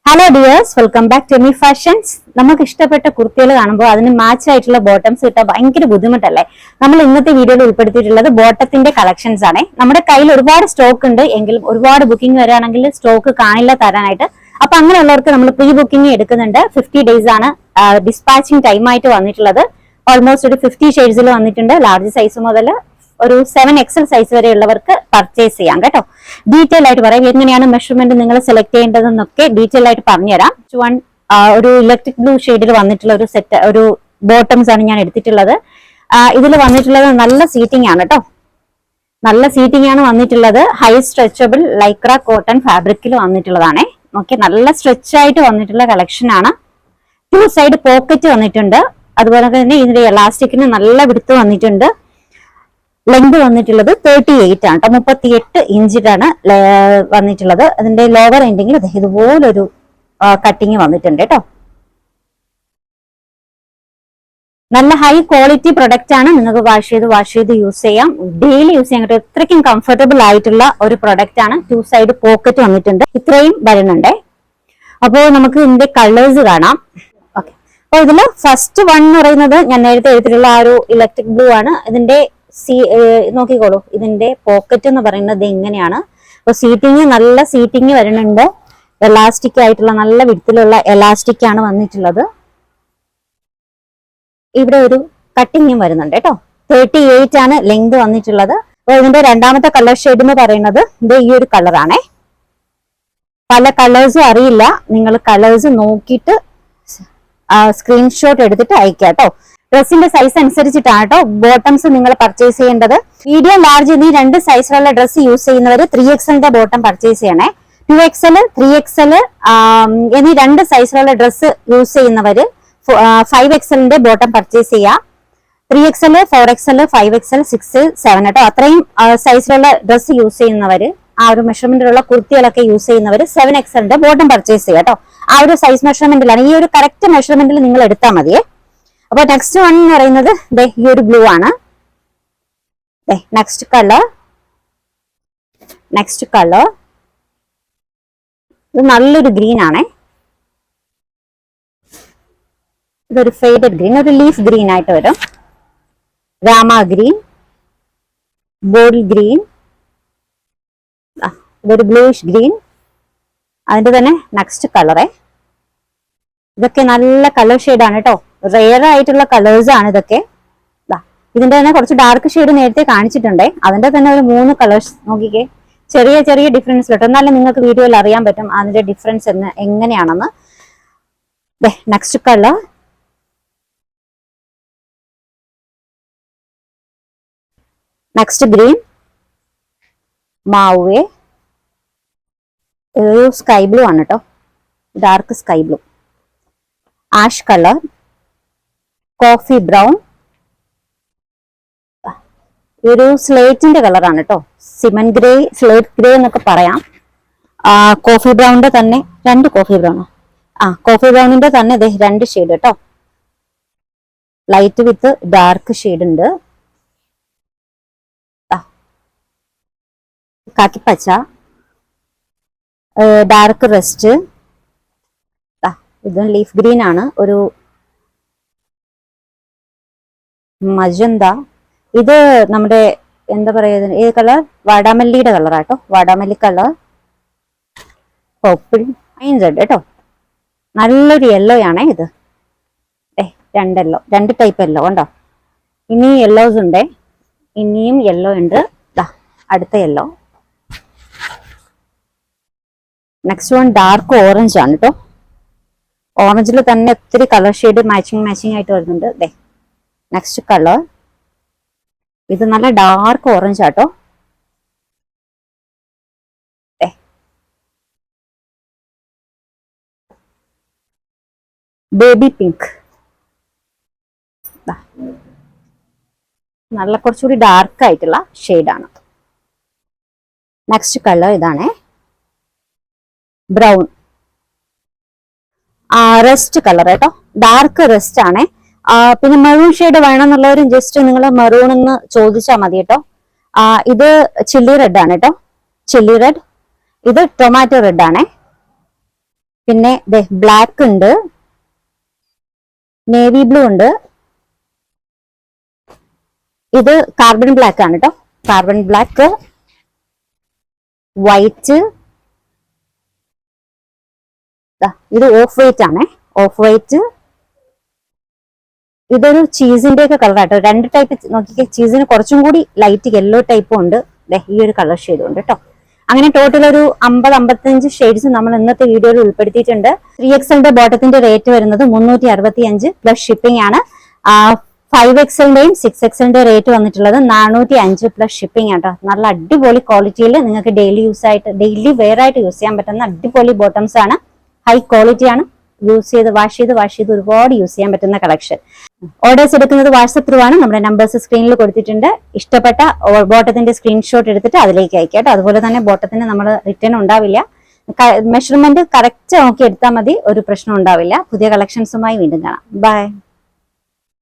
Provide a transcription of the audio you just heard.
Hello dears, welcome back to Emi Fashions. നമുക്ക് ഇഷ്ടപ്പെട്ട കുർത്തികൾ കാണുമ്പോൾ അതിന് മാച്ച് ആയിട്ടുള്ള ബോട്ടംസ് കിട്ടാൻ ഭയങ്കര ബുദ്ധിമുട്ടല്ലേ? നമ്മൾ ഇന്നത്തെ വീഡിയോയിൽ ഉൾപ്പെടുത്തിയിട്ടുള്ളത് ബോട്ടത്തിന്റെ കളക്ഷൻസ് ആണ്. നമ്മുടെ കയ്യിൽ ഒരുപാട് സ്റ്റോക്ക് ഉണ്ട്, എങ്കിലും ഒരുപാട് ബുക്കിംഗ് വരികയാണെങ്കിൽ സ്റ്റോക്ക് കാണില്ല തരാനായിട്ട്. അപ്പൊ അങ്ങനെയുള്ളവർക്ക് നമ്മൾ പ്രീ ബുക്കിംഗ് എടുക്കുന്നുണ്ട്. 50 ഡേയ്സ് ആണ് ഡിസ്പാച്ചിങ് ടൈം ആയിട്ട് വന്നിട്ടുള്ളത്. ഓൾമോസ്റ്റ് ഒരു 50 ഷെയ്ഡ്സിൽ വന്നിട്ടുണ്ട്. ലാർജ് സൈസ് മുതൽ ഒരു 7XL സൈസ് വരെ ഉള്ളവർക്ക് പർച്ചേസ് ചെയ്യാം കേട്ടോ. ഡീറ്റെയിൽ ആയിട്ട് പറയാം, എങ്ങനെയാണ് മെഷർമെന്റ് നിങ്ങൾ സെലക്ട് ചെയ്യേണ്ടതെന്നൊക്കെ ഡീറ്റെയിൽ ആയിട്ട് പറഞ്ഞുതരാം. ഒരു ഇലക്ട്രിക് ബ്ലൂ ഷെയ്ഡിൽ വന്നിട്ടുള്ള ഒരു സെറ്റ് ഒരു ബോട്ടംസ് ആണ് ഞാൻ എടുത്തിട്ടുള്ളത്. ഇതിൽ വന്നിട്ടുള്ളത് നല്ല സീറ്റിംഗ് ആണ് കേട്ടോ. നല്ല സീറ്റിംഗ് ആണ് വന്നിട്ടുള്ളത്. ഹൈ സ്ട്രെച്ചബിൾ ലൈക്ര കോട്ടൺ ഫാബ്രിക്കിൽ വന്നിട്ടുള്ളതാണ്. ഓക്കെ, നല്ല സ്ട്രെച്ച് ആയിട്ട് വന്നിട്ടുള്ള കളക്ഷൻ ആണ്. 2 സൈഡ് പോക്കറ്റ് വന്നിട്ടുണ്ട്. അതുപോലെ തന്നെ ഇതിന്റെ എലാസ്റ്റിക്കിന് നല്ല വിടുത്ത് വന്നിട്ടുണ്ട്. ലെങ്ത് വന്നിട്ടുള്ളത് 38 ആണ് കേട്ടോ. 38 ഇഞ്ചിലാണ് വന്നിട്ടുള്ളത്. അതിന്റെ ലോവർ എൻഡിങ്ങിൽ ഇതുപോലൊരു കട്ടിങ് വന്നിട്ടുണ്ട് കേട്ടോ. നല്ല ഹൈ ക്വാളിറ്റി പ്രൊഡക്റ്റ് ആണ്. നിങ്ങൾക്ക് വാഷ് ചെയ്ത് യൂസ് ചെയ്യാം. ഡെയിലി യൂസ് ചെയ്യാൻ പറ്റും. അത്രയ്ക്കും കംഫർട്ടബിൾ ആയിട്ടുള്ള ഒരു പ്രൊഡക്റ്റ് ആണ്. 2 സൈഡ് പോക്കറ്റ് വന്നിട്ടുണ്ട്. ഇത്രയും വരുന്നുണ്ടേ. അപ്പോൾ നമുക്ക് ഇതിന്റെ കളേഴ്സ് കാണാം. ഓക്കെ, അപ്പൊ ഇതില് ഫസ്റ്റ് വൺ എന്ന് പറയുന്നത് ഞാൻ നേരത്തെ എടുത്തിട്ടുള്ള ആ ഒരു ഇലക്ട്രിക് ബ്ലൂ ആണ്. ഇതിന്റെ നോക്കിക്കോളൂ, ഇതിന്റെ പോക്കറ്റ് എന്ന് പറയുന്നത് ഇങ്ങനെയാണ്. അപ്പൊ സീറ്റിംഗ് നല്ല സീറ്റിംഗ് വരുന്നുണ്ട്. എലാസ്റ്റിക് ആയിട്ടുള്ള നല്ല വിധത്തിലുള്ള എലാസ്റ്റിക് ആണ് വന്നിട്ടുള്ളത്. ഇവിടെ ഒരു കട്ടിങ്ങും വരുന്നുണ്ട് കേട്ടോ. 38 ആണ് ലെങ്ത് വന്നിട്ടുള്ളത്. അപ്പൊ ഇതിന്റെ രണ്ടാമത്തെ കളർ ഷെയ്ഡ് എന്ന് പറയുന്നത് ഇത് ഈ ഒരു കളറാണേ. പല കളേഴ്സും അറിയില്ല, നിങ്ങൾ കളേഴ്സ് നോക്കിയിട്ട് സ്ക്രീൻഷോട്ട് എടുത്തിട്ട് അയക്കാം കേട്ടോ. ഡ്രസ്സിന്റെ സൈസ് അനുസരിച്ചിട്ടാണ് കേട്ടോ ബോട്ടംസ് നിങ്ങൾ പർച്ചേസ് ചെയ്യേണ്ടത്. മീഡിയം ലാർജ് എന്നീ 2 സൈസിലുള്ള ഡ്രസ്സ് യൂസ് ചെയ്യുന്നവർ 3XLന്റെ ബോട്ടം പർച്ചേസ് ചെയ്യണേ. 2XL 3XL എന്നീ 2 സൈസിലുള്ള ഡ്രസ്സ് യൂസ് ചെയ്യുന്നവര് 5XLന്റെ ബോട്ടം പർച്ചേസ് ചെയ്യാം. 3XL 4XL 5XL 6 7 കേട്ടോ. അത്രയും സൈസിലുള്ള ഡ്രസ്സ് യൂസ് ചെയ്യുന്നവര്, ആ ഒരു മെഷർമെന്റിലുള്ള കുർത്തികളൊക്കെ യൂസ് ചെയ്യുന്നവര് 7XLന്റെ ബോട്ടം പർച്ചേസ് ചെയ്യാം കേട്ടോ. ആ ഒരു സൈസ് മെഷർമെന്റിലാണ്, ഈ ഒരു കറക്റ്റ് മെഷർമെന്റിൽ നിങ്ങൾ എടുത്താൽ മതിയേ. അപ്പൊ നെക്സ്റ്റ് വൺ എന്ന് പറയുന്നത് ഈ ഒരു ബ്ലൂ ആണ്. നെക്സ്റ്റ് കളർ ഇത് നല്ലൊരു ഗ്രീൻ ആണേ. ഇതൊരു ഫെയ്ഡഡ് ഗ്രീൻ, ഒരു ലീഫ് ഗ്രീൻ ആയിട്ട് വരും. രാമ ഗ്രീൻ, ബോട്ടിൽ ഗ്രീൻ, ഇതൊരു ബ്ലൂയിഷ് ഗ്രീൻ. അതിന്റെ തന്നെ നെക്സ്റ്റ് കളറേ. ഇതൊക്കെ നല്ല കളർ ഷെയ്ഡാണ് കേട്ടോ. റെയർ ആയിട്ടുള്ള കളേഴ്സ് ആണ് ഇതൊക്കെ. ഇതിന്റെ തന്നെ കുറച്ച് ഡാർക്ക് ഷെയ്ഡ് നേരത്തെ കാണിച്ചിട്ടുണ്ടേ. അതിന്റെ തന്നെ ഒരു 3 കളേഴ്സ് നോക്കിക്കേ. ചെറിയ ചെറിയ ഡിഫറൻസ് കേട്ടോ. എന്നാലും നിങ്ങൾക്ക് വീഡിയോയിൽ അറിയാൻ പറ്റും അതിന്റെ ഡിഫറൻസ് എങ്ങനെയാണെന്ന്. നെക്സ്റ്റ് കളർ നെക്സ്റ്റ് ഗ്രീൻ, മാവേ, ഒരു സ്കൈ ബ്ലൂ ആണ് കേട്ടോ. Dark sky blue, ash colour, coffee brown, ഒരു സ്ലേറ്റിന്റെ കളറാണ് കേട്ടോ. സിമന്റ് ഗ്രേ, സ്ലേറ്റ് ഗ്രേ എന്നൊക്കെ പറയാം. കോഫി ബ്രൗണിന്റെ തന്നെ 2 കോഫി ബ്രൗൺ, കോഫി ബ്രൗണിന്റെ തന്നെ 2 ഷെയ്ഡ് കേട്ടോ. ലൈറ്റ് വിത്ത് ഡാർക്ക് ഷെയ്ഡ് ഉണ്ട്. കാക്കിപ്പച്ച, ഡാർക്ക് റെസ്റ്റ്, ഇത് ലീഫ് ഗ്രീൻ ആണ്. ഒരു മജന്ത, ഇത് നമ്മുടെ എന്താ പറയുക, ഏത് കളർ, വാടാമല്ലിയുടെ കളറാട്ടോ. വാടാമല്ലി കളർ, പർപ്പിൾ, റെഡ് കേട്ടോ. നല്ലൊരു യെല്ലോ ആണേ ഇത്. 2 യെല്ലോ, 2 ടൈപ്പ് യെല്ലോ ഉണ്ടോ. ഇനി യെല്ലോസ് ഉണ്ട്, ഇനിയും യെല്ലോ ഉണ്ട്. അടുത്ത yellow. Next one dark orange ആണ് കേട്ടോ. ഓറഞ്ചിൽ തന്നെ ഒത്തിരി കളർ ഷെയ്ഡ് മാച്ചിങ് ആയിട്ട് വരുന്നുണ്ട്. നെക്സ്റ്റ് കളർ ഇത് നല്ല ഡാർക്ക് ഓറഞ്ച് ആട്ടോ. ബേബി പിങ്ക്, നല്ല കുറച്ചുകൂടി ഡാർക്ക് ആയിട്ടുള്ള ഷെയ്ഡാണ്. നെക്സ്റ്റ് കളർ ഇതാണേ, ബ്രൗൺ, റെസ്റ്റ് കളർ കേട്ടോ. ഡാർക്ക് റെസ്റ്റ് ആണേ. പിന്നെ മെറൂൺ ഷെയ്ഡ് വേണമെന്നുള്ളവരും ജസ്റ്റ് നിങ്ങൾ മെറൂൺ എന്ന് ചോദിച്ചാൽ മതി കേട്ടോ. ഇത് ചില്ലി റെഡ് ആണ് കേട്ടോ. ചില്ലി റെഡ്, ഇത് ടൊമാറ്റോ റെഡ് ആണേ. പിന്നെ ബ്ലാക്ക് ഉണ്ട്, നേവി ബ്ലൂ ഉണ്ട്, ഇത് കാർബൺ ബ്ലാക്ക് ആണ് കേട്ടോ. കാർബൺ ബ്ലാക്ക്, വൈറ്റ്, ഇത് ഓഫ് വൈറ്റ് ആണ്. ഓഫ് വൈറ്റ്, ഇതൊരു ചീസിന്റെ ഒക്കെ കളർ ആട്ടോ. 2 ടൈപ്പ് നോക്കിക്കേ. ചീസിന് കുറച്ചും കൂടി ലൈറ്റ് യെല്ലോ ടൈപ്പും ഉണ്ട്. ഈ ഒരു കളർ ഷെയ്ഡും ഉണ്ട് കേട്ടോ. അങ്ങനെ ടോട്ടൽ ഒരു 50-55 ഷെയ്ഡ്സ് നമ്മൾ ഇന്നത്തെ വീഡിയോയിൽ ഉൾപ്പെടുത്തിയിട്ടുണ്ട്. 3XL ബോട്ടത്തിന്റെ റേറ്റ് വരുന്നത് 365 പ്ലസ് ഷിപ്പിംഗ് ആണ്. 5XLന്റെയും 6XLന്റെ റേറ്റ് വന്നിട്ടുള്ളത് 405 പ്ലസ് ഷിപ്പിംഗ് ആട്ടോ. നല്ല അടിപൊളി ക്വാളിറ്റിയിൽ നിങ്ങൾക്ക് ഡെയിലി വെയർ ആയിട്ട് യൂസ് ചെയ്യാൻ പറ്റുന്ന അടിപൊളി ബോട്ടംസ് ആണ്. ഹൈ ക്വാളിറ്റി ആണ്. വാഷ് ചെയ്ത് ഒരുപാട് യൂസ് ചെയ്യാൻ പറ്റുന്ന കളക്ഷൻ. ഓർഡേഴ്സ് എടുക്കുന്നത് വാട്സപ്പ് ത്രൂ ആണ്. നമ്മുടെ നമ്പേഴ്സ് സ്ക്രീനിൽ കൊടുത്തിട്ടുണ്ട്. ഇഷ്ടപ്പെട്ട ബോട്ടത്തിന്റെ സ്ക്രീൻഷോട്ട് എടുത്തിട്ട് അതിലേക്ക് അയക്കാം കേട്ടോ. അതുപോലെ തന്നെ ബോട്ടത്തിന് നമ്മൾ റിട്ടേൺ ഉണ്ടാവില്ല. മെഷർമെന്റ് കറക്റ്റ് നോക്കി എടുത്താൽ മതി, ഒരു പ്രശ്നം ഉണ്ടാവില്ല. പുതിയ കളക്ഷൻസുമായി വീണ്ടും കാണാം. ബൈ.